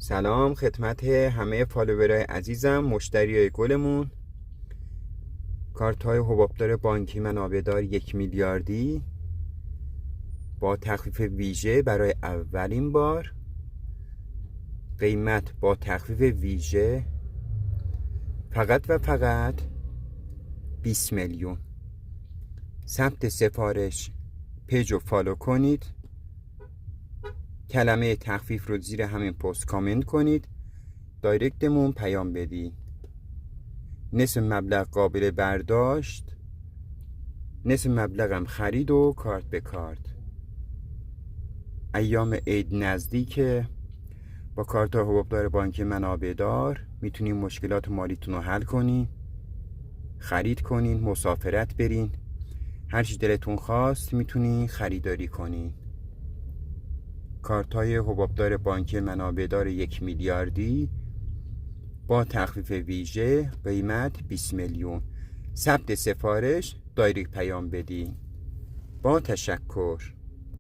سلام خدمت همه فالوورای عزیزم، مشتریای گلمون. کارت های حبابدار بانکی منابعدار 1 میلیاردی با تخفیف ویژه برای اولین بار. قیمت با تخفیف ویژه فقط و فقط 20 میلیون. ثبت سفارش پیج رو فالو کنید، کلمه تخفیف رو زیر همین پست کامنت کنید، دایرکتمون پیام بدید. نصف مبلغ قابل برداشت، نصف مبلغم خرید و کارت به کارت. ایام عید نزدیکه. با کارت حبابدار بانکی منابعدار میتونین مشکلات مالیتون رو حل کنین، خرید کنین، مسافرت برین، هر چی دلتون خواست میتونین خریداری کنین. کارت های حبابدار بانکی منابعدار 1 میلیاردی با تخفیف ویژه قیمت 20 میلیون. ثبت سفارش دایرکت پیام بدین. با تشکر.